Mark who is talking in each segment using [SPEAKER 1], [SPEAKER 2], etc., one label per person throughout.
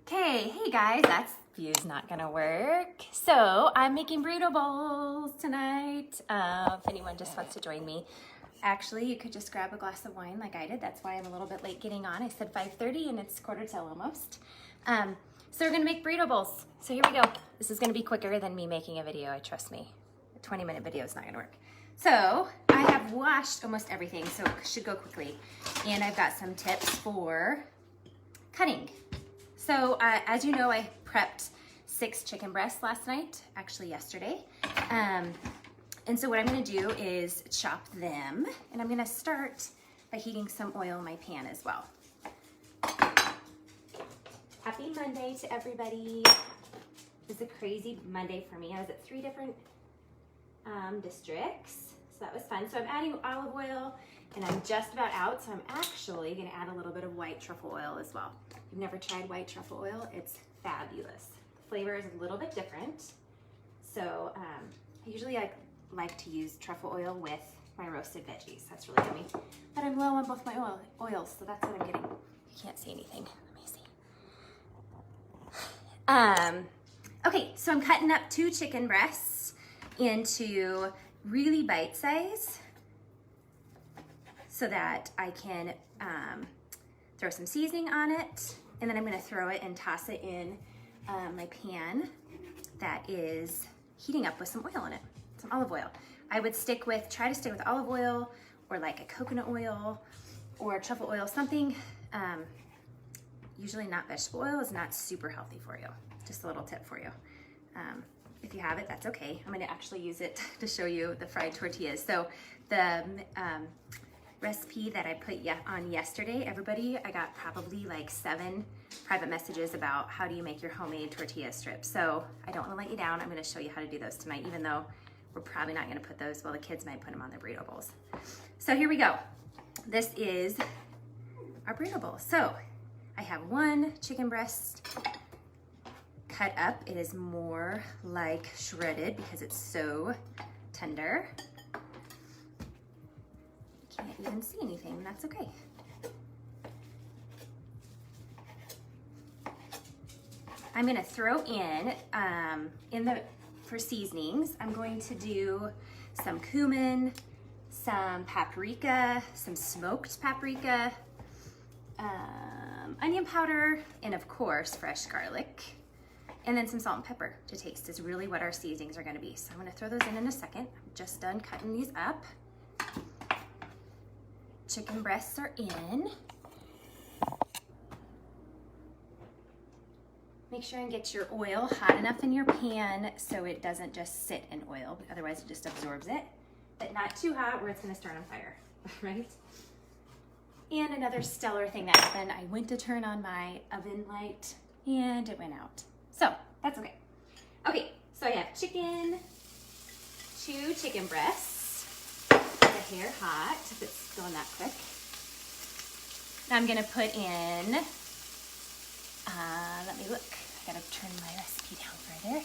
[SPEAKER 1] Okay, hey guys, that view's not gonna work. So I'm making burrito bowls tonight. If anyone just wants to join me. Actually, you could just grab a glass of wine like I did. That's why I'm a little bit late getting on. I said 5:30 and it's 11:45 almost. So we're gonna make burrito bowls. So here we go. This is gonna be quicker than me making a video, trust me. A 20-minute video is not gonna work. So I have washed almost everything, so it should go quickly. And I've got some tips for cutting. So as you know, I prepped 6 chicken breasts last night, actually yesterday. And so what I'm gonna do is chop them, and I'm gonna start by heating some oil in my pan as well. Happy Monday to everybody. It was a crazy Monday for me. I was at 3 different districts, so that was fun. So I'm adding olive oil, and I'm just about out, so I'm actually gonna add a little bit of white truffle oil as well. If you've never tried white truffle oil, it's fabulous. The flavor is a little bit different. So I usually like to use truffle oil with my roasted veggies. That's really yummy. But I'm low on both my oils, so that's what I'm getting. You can't see anything. Let me see. Okay, so I'm cutting up 2 chicken breasts into really bite size so that I can throw some seasoning on it, and then I'm gonna throw it and toss it in my pan that is heating up with some oil in it, some olive oil. I would try to stick with olive oil or like a coconut oil or truffle oil, something. Usually not vegetable oil is not super healthy for you. Just a little tip for you. If you have it, that's okay. I'm gonna actually use it to show you the fried tortillas. So the recipe that I put on yesterday, everybody, I got probably like 7 private messages about how do you make your homemade tortilla strips. So I don't wanna let you down. I'm gonna show you how to do those tonight, even though we're probably not gonna put those, well, the kids might put them on their burrito bowls. So here we go. This is our burrito bowl. So I have 1 chicken breast cut up. It is more like shredded because it's so tender. Can't even see anything, that's okay. I'm gonna throw in, for seasonings, I'm going to do some cumin, some paprika, some smoked paprika, onion powder, and of course, fresh garlic. And then some salt and pepper to taste is really what our seasonings are gonna be. So I'm gonna throw those in a second. I'm just done cutting these up. Chicken breasts are in. Make sure and get your oil hot enough in your pan so it doesn't just sit in oil, otherwise it just absorbs it. But not too hot where it's gonna start on fire, right? And another stellar thing that happened, I went to turn on my oven light and it went out. So that's okay. Okay, so I have 2 chicken breasts. Get the hair hot if it's going that quick. Now I'm gonna put in, let me look. I gotta turn my recipe down further.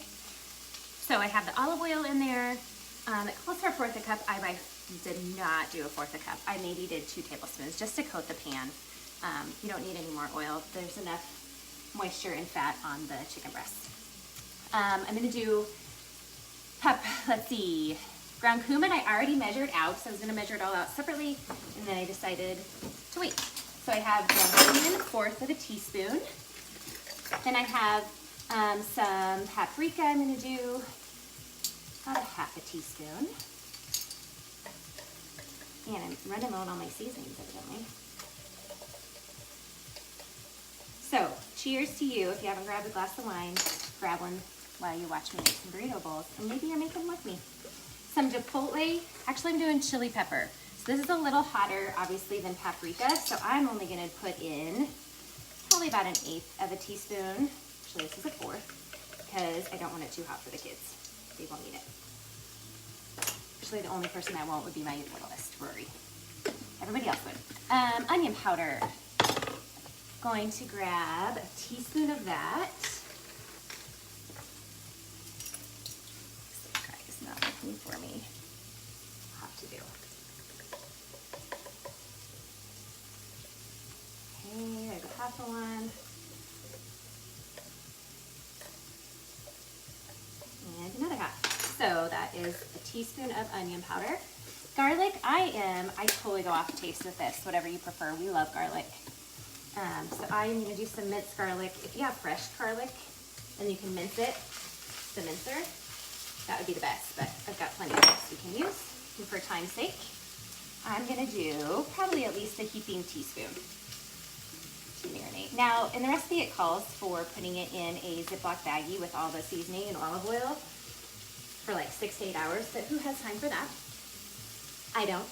[SPEAKER 1] So I have the olive oil in there. It calls for 1/4 cup. I did not do 1/4 cup. I maybe did 2 tablespoons just to coat the pan. You don't need any more oil. There's enough moisture and fat on the chicken breast. I'm gonna do ground cumin. I already measured out, so I was gonna measure it all out separately, and then I decided to wait. So I have ground cumin, 1/4 teaspoon. Then I have some paprika. I'm gonna do about 1/2 teaspoon. And I'm running low on all my seasonings, evidently. So, cheers to you. If you haven't grabbed a glass of wine, grab one while you watch me make some burrito bowls. And maybe you're making them with me. Some chipotle. Actually, I'm doing chili pepper. So this is a little hotter, obviously, than paprika. So I'm only going to put in probably about 1/8 teaspoon. Actually, this is 1/4 because I don't want it too hot for the kids. They won't eat it. Actually, the only person that won't would be my littlest, Rory. Everybody else would. Onion powder. Going to grab a teaspoon of that. This guy is not looking for me. I'll have to do. Okay, there's a half of one. is a teaspoon of onion powder. Garlic, I totally go off taste with this, whatever you prefer. We love garlic. So I am going to do some minced garlic. If you have fresh garlic and you can mince it, the mincer, that would be the best, but I've got plenty of this we can use. And for time's sake, I'm going to do probably at least a heaping teaspoon to marinate. Now, in the recipe, it calls for putting it in a Ziploc baggie with all the seasoning and olive oil for like 6 to 8 hours, but who has time for that? I don't.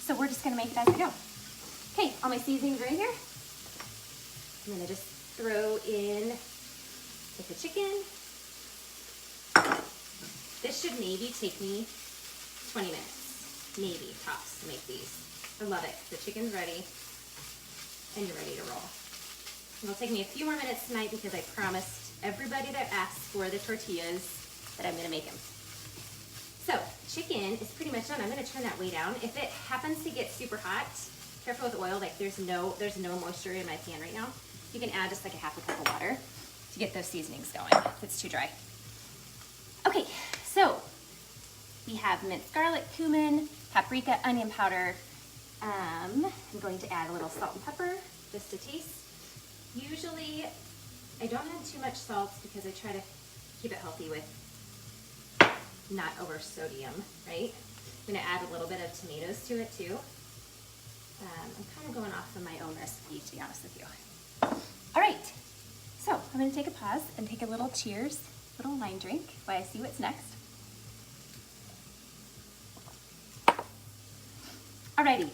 [SPEAKER 1] So we're just gonna make it as we go. Okay, all my seasonings are in here. I'm gonna just throw in with the chicken. This should maybe take me 20 minutes, maybe tops, to make these. I love it. The chicken's ready, and you're ready to roll. It'll take me a few more minutes tonight because I promised everybody that asked for the tortillas that I'm gonna make them. So, chicken is pretty much done. I'm gonna turn that way down. If it happens to get super hot, careful with oil, like there's no moisture in my pan right now. You can add just like a half a cup of water to get those seasonings going if it's too dry. Okay, so we have minced garlic, cumin, paprika, onion powder. I'm going to add a little salt and pepper just to taste. Usually, I don't add too much salt because I try to keep it healthy with not over sodium, right? I'm gonna add a little bit of tomatoes to it too. I'm kind of going off of my own recipe, to be honest with you. All right, so I'm gonna take a pause and take a little cheers, little wine drink while I see what's next. Alrighty,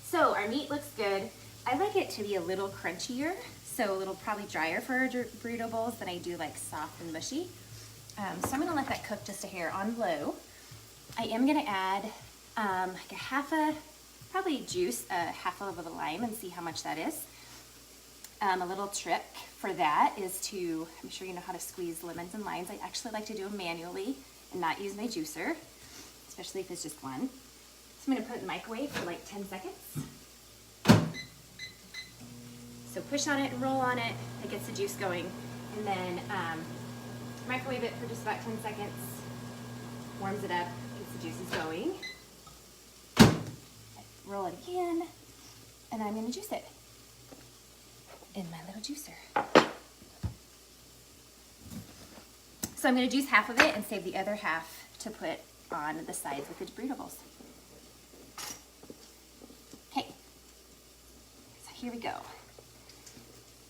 [SPEAKER 1] so our meat looks good. I like it to be a little crunchier, so a little probably drier for burrito bowls than I do like soft and mushy. So I'm gonna let that cook just a hair on low. I am gonna add like probably juice a half of a lime and see how much that is. A little trick for that is to, I'm sure you know how to squeeze lemons and limes. I actually like to do them manually and not use my juicer, especially if it's just one. So I'm gonna put it in the microwave for like 10 seconds. So push on it and roll on it, it gets the juice going. And then microwave it for just about 10 seconds, warms it up, gets the juices going. Roll it again, and I'm gonna juice it in my little juicer. So I'm gonna juice half of it and save the other half to put on the sides with the burrito bowls. Okay, so here we go.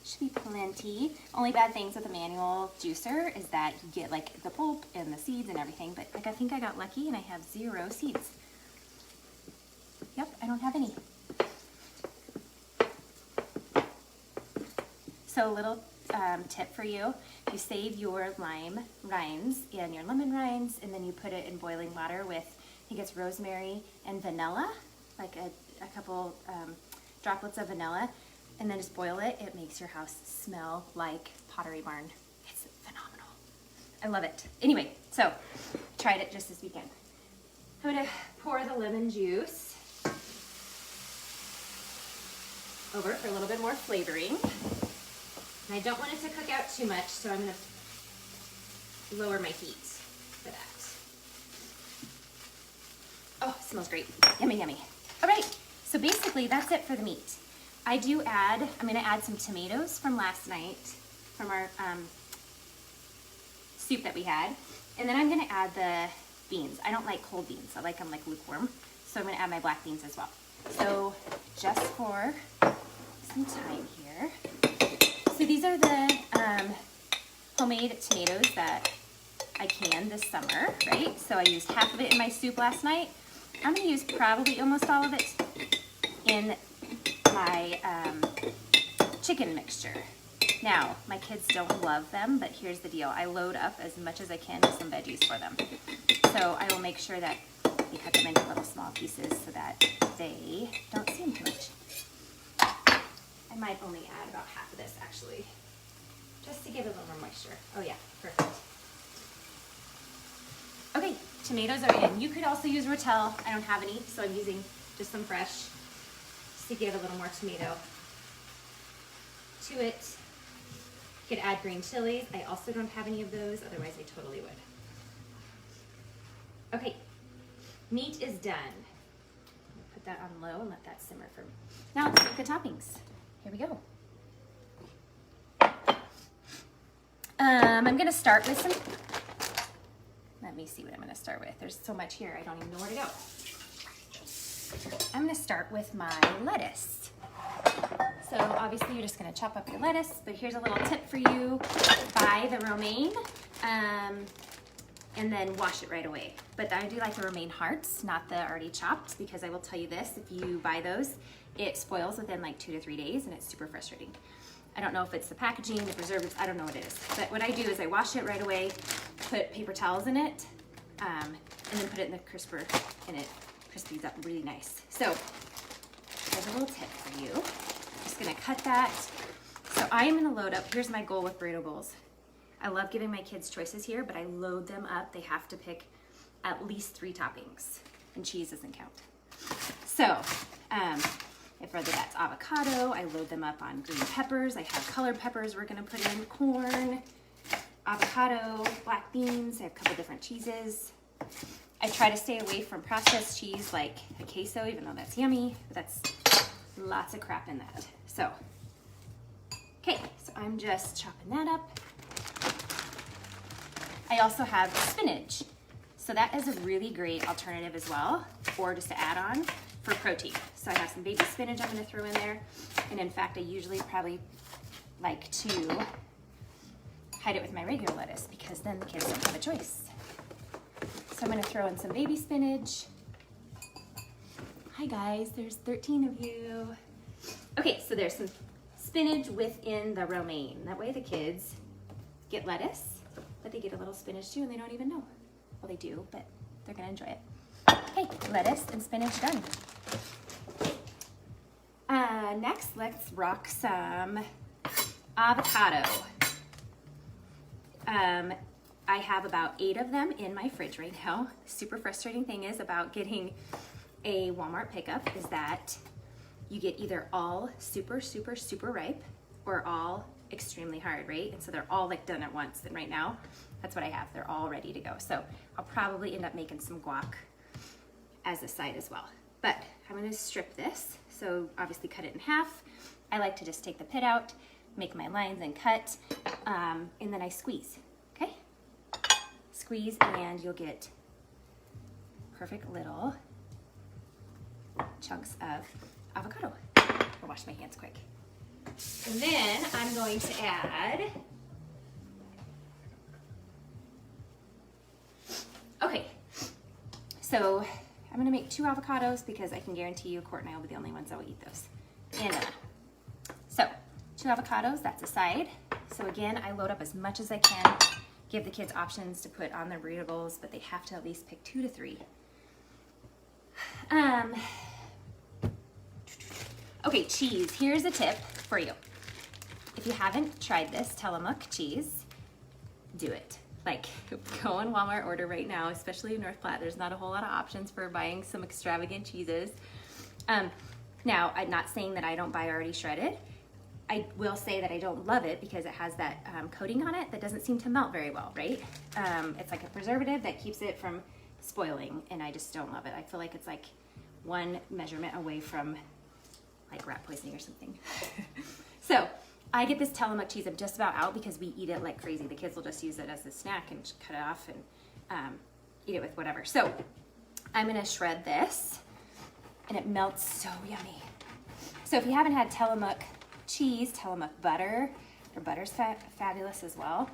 [SPEAKER 1] Should be plenty. Only bad things with a manual juicer is that you get like the pulp and the seeds and everything, but like I think I got lucky and I have 0 seeds. Yep, I don't have any. So a little tip for you, you save your lime rinds and your lemon rinds and then you put it in boiling water with, I think it's rosemary and vanilla, like a couple droplets of vanilla. And then just boil it. It makes your house smell like Pottery Barn. It's phenomenal. I love it. Anyway, so tried it just this weekend. I'm gonna pour the lemon juice over for a little bit more flavoring. And I don't want it to cook out too much, so I'm gonna lower my heat for that. Oh, it smells great. Yummy, yummy. All right, so basically that's it for the meat. I'm gonna add some tomatoes from last night, from our soup that we had. And then I'm gonna add the beans. I don't like cold beans, I like them like lukewarm. So I'm gonna add my black beans as well. So just for some time here. So these are the homemade tomatoes that I canned this summer, right? So I used half of it in my soup last night. I'm gonna use probably almost all of it in my chicken mixture. Now, my kids don't love them, but here's the deal. I load up as much as I can with some veggies for them. So I will make sure that we cut them into little small pieces so that they don't seem too much. I might only add about half of this actually, just to give it a little more moisture. Oh yeah, perfect. Okay, tomatoes are in. You could also use Rotel. I don't have any, so I'm using just some fresh, to give a little more tomato to it. You could add green chilies. I also don't have any of those, otherwise I totally would. Okay, meat is done. Put that on low and let that simmer for me. Now let's make the toppings. Here we go. I'm gonna start with some, let me see what I'm gonna start with. There's so much here, I don't even know where to go. I'm gonna start with my lettuce. So obviously you're just gonna chop up your lettuce, but here's a little tip for you. Buy the romaine and then wash it right away. But I do like the romaine hearts, not the already chopped, because I will tell you this, if you buy those, it spoils within like 2 to 3 days and it's super frustrating. I don't know if it's the packaging, the preservatives, I don't know what it is. But what I do is I wash it right away, put paper towels in it, and then put it in the crisper, and it crispies up really nice. So there's a little tip for you. Just gonna cut that. So I am gonna load up, here's my goal with burrito bowls. I love giving my kids choices here, but I load them up. They have to pick at least 3 toppings, and cheese doesn't count. So, if whether that's avocado, I load them up on green peppers. I have colored peppers we're gonna put in, corn, avocado, black beans. I have a couple different cheeses. I try to stay away from processed cheese like a queso, even though that's yummy, but that's lots of crap in that. So, okay, so I'm just chopping that up. I also have spinach. So that is a really great alternative as well, or just to add on for protein. So I have some baby spinach I'm gonna throw in there. And in fact, I usually probably like to hide it with my regular lettuce because then the kids don't have a choice. So I'm gonna throw in some baby spinach. Hi guys, there's 13 of you. Okay, so there's some spinach within the romaine. That way the kids get lettuce, but they get a little spinach too and they don't even know. Well, they do, but they're gonna enjoy it. Okay, lettuce and spinach done. Next, let's rock some avocado. I have about 8 of them in my fridge right now. Super frustrating thing is about getting a Walmart pickup is that you get either all super, super, super ripe or all extremely hard, right? And so they're all like done at once. And right now, that's what I have. They're all ready to go. So I'll probably end up making some guac as a side as well. But I'm gonna strip this. So obviously cut it in half. I like to just take the pit out, make my lines and cut, and then I squeeze, okay? Squeeze and you'll get perfect little chunks of avocado. I'll wash my hands quick. And then I'm going to add, okay, so I'm gonna make 2 avocados because I can guarantee you Court and I will be the only ones that will eat those. And so 2 avocados, that's a side. So again, I load up as much as I can, give the kids options to put on their burrito bowls, but they have to at least pick 2 to 3. Okay, cheese. Here's a tip for you. If you haven't tried this Tillamook cheese, do it. Like, go in Walmart, order right now, especially in North Platte. There's not a whole lot of options for buying some extravagant cheeses. Now, I'm not saying that I don't buy already shredded. I will say that I don't love it because it has that coating on it that doesn't seem to melt very well, right? It's like a preservative that keeps it from spoiling, and I just don't love it. I feel like it's like one measurement away from like rat poisoning or something. So I get this Tillamook cheese. I'm just about out because we eat it like crazy. The kids will just use it as a snack and just cut it off and eat it with whatever. So I'm gonna shred this and it melts so yummy. So if you haven't had Tillamook cheese, Tillamook butter, or butter's fabulous as well,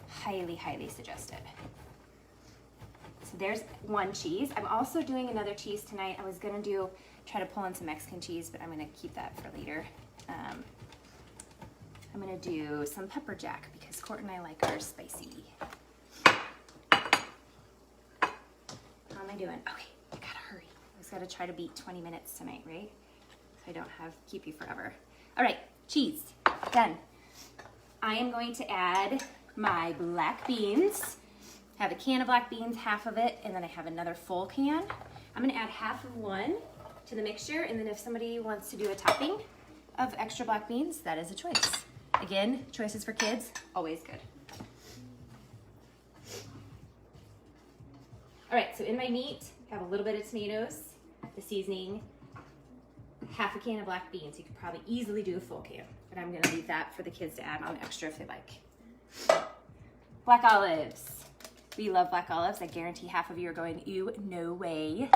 [SPEAKER 1] highly, highly suggested. So there's one cheese. I'm also doing another cheese tonight. I was gonna try to pull in some Mexican cheese, but I'm gonna keep that for later. I'm gonna do some pepper jack because Court and I like ours spicy. How am I doing? Okay, I gotta hurry. I just gotta try to beat 20 minutes tonight, right? So I don't keep you forever. All right, cheese, done. I am going to add my black beans. I have a can of black beans, half of it, and then I have another full can. I'm gonna add half of one to the mixture, and then if somebody wants to do a topping of extra black beans, that is a choice. Again, choices for kids, always good. All right, so in my meat, I have a little bit of tomatoes, the seasoning, half a can of black beans. You could probably easily do a full can, but I'm gonna leave that for the kids to add on extra if they like. Black olives. We love black olives. I guarantee half of you are going, ew, no way.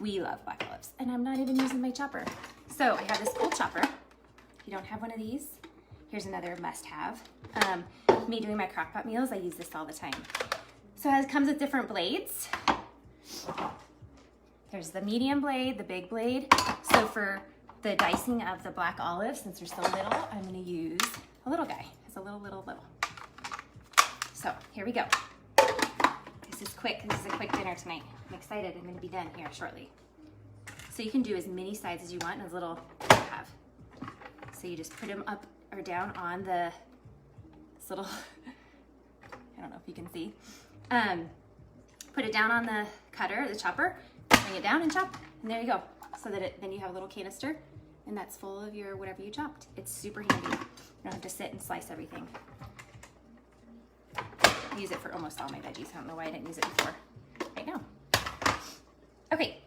[SPEAKER 1] We love black olives, and I'm not even using my chopper. So I have this old chopper. If you don't have one of these, here's another must-have. Me doing my crock-pot meals, I use this all the time. So it comes with different blades. There's the medium blade, the big blade. So for the dicing of the black olives, since they're so little, I'm gonna use a little guy. It's a little. So here we go. This is quick. This is a quick dinner tonight. I'm excited. I'm gonna be done here shortly. So you can do as many sides as you want and as little as you have. So you just put them up or down on this little, I don't know if you can see. Put it down on the cutter, the chopper, bring it down and chop, and there you go. So that then you have a little canister, and that's full of your whatever you chopped. It's super handy. You don't have to sit and slice everything. I use it for almost all my veggies. I don't know why I didn't use it before. Right now. Okay.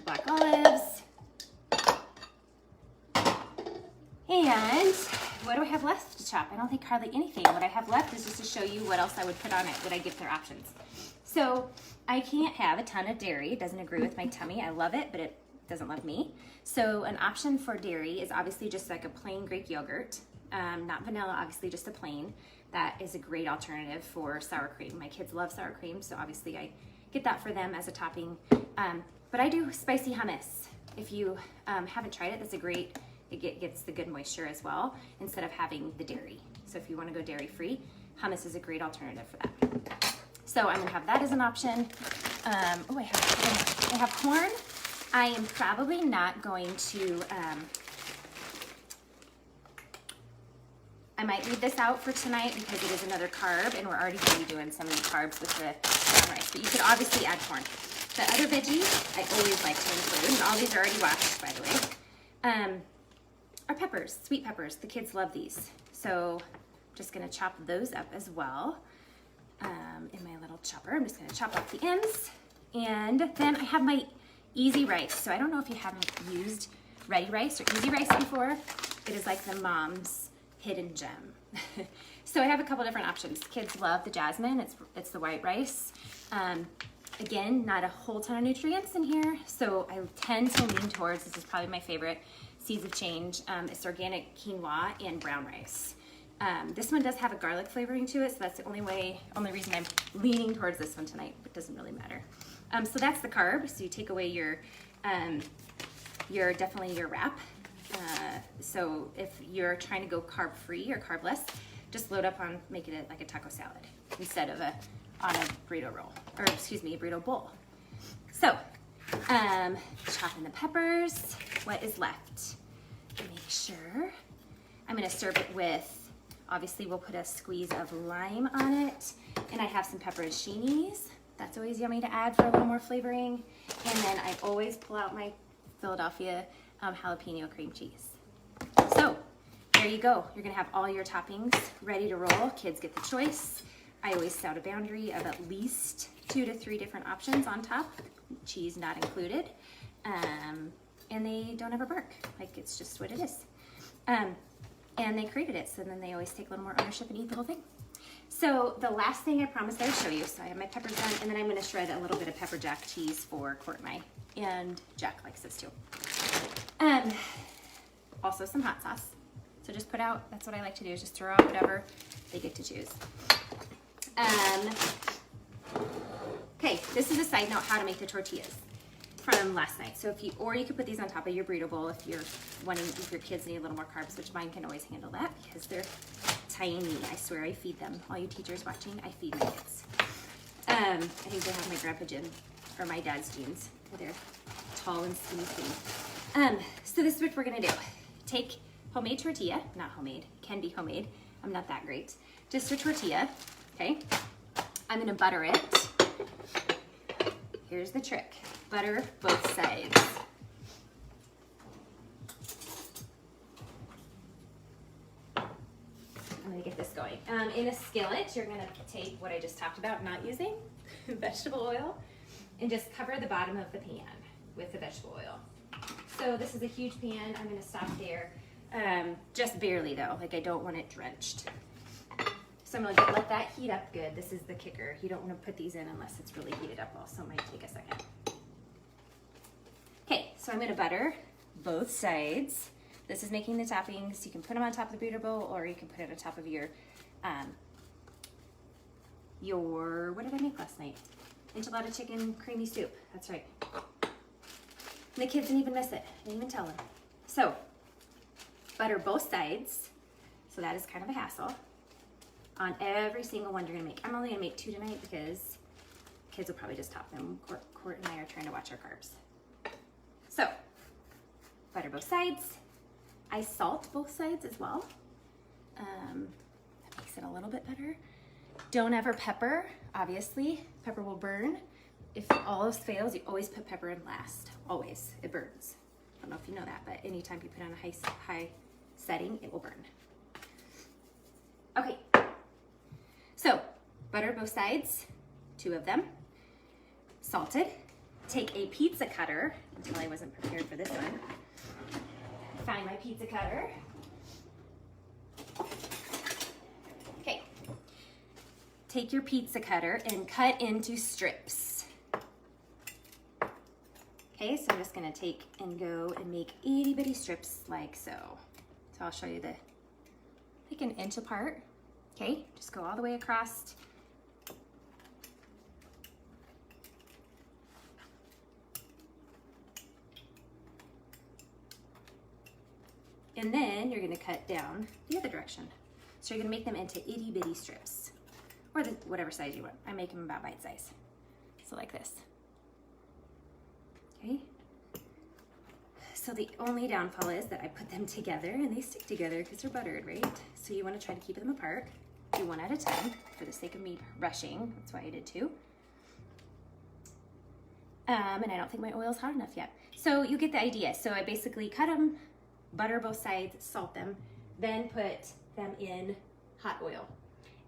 [SPEAKER 1] Black olives. And what do I have left to chop? I don't think hardly anything. What I have left is just to show you what else I would put on it, what I give their options. So I can't have a ton of dairy. It doesn't agree with my tummy. I love it, but it doesn't love me. So an option for dairy is obviously just like a plain Greek yogurt. Not vanilla, obviously just a plain. That is a great alternative for sour cream. My kids love sour cream, so obviously I get that for them as a topping. But I do spicy hummus. If you haven't tried it, that's a great, it gets the good moisture as well, instead of having the dairy. So if you wanna go dairy-free, hummus is a great alternative for that. So I'm gonna have that as an option. Oh, I have corn. I am probably not going to, I might leave this out for tonight because it is another carb, and we're already going to be doing some of the carbs with the brown rice, but you could obviously add corn. The other veggies, I always like to include, and all these are already washed, by the way, are peppers, sweet peppers. The kids love these. So I'm just gonna chop those up as well in my little chopper. I'm just gonna chop off the ends, and then I have my easy rice. So I don't know if you haven't used ready rice or easy rice before. It is like the mom's hidden gem. So I have a couple different options. Kids love the jasmine. It's the white rice. Again, not a whole ton of nutrients in here, so I tend to lean towards, this is probably my favorite, Seeds of Change. It's organic quinoa and brown rice. This one does have a garlic flavoring to it, so that's the only reason I'm leaning towards this one tonight. It doesn't really matter. So that's the carb. So you take away your definitely your wrap. So if you're trying to go carb free or carbless, just load up on making it like a taco salad instead of on a burrito roll, or excuse me, a burrito bowl. So chopping the peppers. What is left? Make sure. I'm gonna serve it with, obviously we'll put a squeeze of lime on it, and I have some pepperoncinis. That's always yummy to add for a little more flavoring. And then I always pull out my Philadelphia jalapeno cream cheese. So there you go. You're gonna have all your toppings ready to roll. Kids get the choice. I always set a boundary of at least 2 to 3 different options on top, cheese not included, and they don't ever bark. Like, it's just what it is. And they created it, so then they always take a little more ownership and eat the whole thing. So the last thing I promised I would show you, so I have my peppers done, and then I'm gonna shred a little bit of pepper jack cheese for Courtney, and Jack likes this too. Also some hot sauce. So just put out, that's what I like to do, is just throw out whatever they get to choose. Okay, this is a side note, how to make the tortillas from last night. So or you could put these on top of your burrito bowl if your kids need a little more carbs, which mine can always handle that because they're tiny. I swear I feed them. All you teachers watching, I feed my kids. I think they have my grandpa Jim or my dad's jeans. They're tall and skinny. So this is what we're gonna do. Take homemade tortilla, not homemade, can be homemade. I'm not that great. Just a tortilla, okay? I'm gonna butter it. Here's the trick. Butter both sides. in a skillet, you're gonna take what I just talked about, not using vegetable oil, and just cover the bottom of the pan with the vegetable oil. So this is a huge pan. I'm gonna stop there. Just barely though, like I don't want it drenched. So I'm gonna let that heat up good. This is the kicker. You don't wanna put these in unless it's really heated up also. It might take a second. Okay, so I'm gonna butter both sides. This is making the toppings. You can put them on top of the burrito bowl, or you can put it on top of your, what did I make last night? Enchilada chicken creamy soup. That's right. And the kids didn't even miss it. I didn't even tell them. So, butter both sides. So that is kind of a hassle. On every single one you're gonna make. I'm only gonna make 2 tonight because kids will probably just top them. Court and I are trying to watch our carbs. So, butter both sides. I salt both sides as well. That makes it a little bit better. Don't ever pepper, obviously. Pepper will burn. If all else fails, you always put pepper in last. Always. It burns. I don't know if you know that, but anytime you put on a high setting, it will burn. Okay. So, butter both sides, 2 of them. Salted. Take a pizza cutter, until I wasn't prepared for this one. Find my pizza cutter. Okay. Take your pizza cutter and cut into strips. Okay, so I'm just gonna take and go and make itty bitty strips like so. So I'll show you like an inch apart. Okay, just go all the way across. And then you're gonna cut down the other direction. So you're gonna make them into itty bitty strips, or whatever size you want. I make them about bite size. So like this. Okay. So the only downfall is that I put them together and they stick together because they're buttered, right? So you wanna try to keep them apart. Do 1 at a time for the sake of me rushing. That's why I did 2. And I don't think my oil's hot enough yet. So you get the idea. So I basically cut them, butter both sides, salt them, then put them in hot oil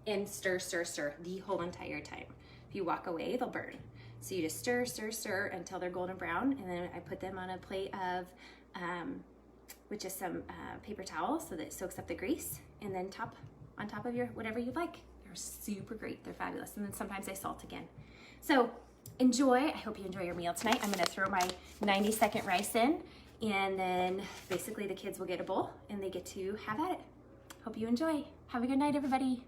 [SPEAKER 1] and stir, stir, stir the whole entire time. If you walk away, they'll burn. So you just stir, stir, stir until they're golden brown, and then I put them on a plate of, with just some paper towel so that it soaks up the grease, and then on top of your whatever you like. They're super great, they're fabulous. And then sometimes I salt again. So enjoy, I hope you enjoy your meal tonight. I'm gonna throw my 90-second rice in, and then basically the kids will get a bowl and they get to have at it. Hope you enjoy. Have a good night, everybody.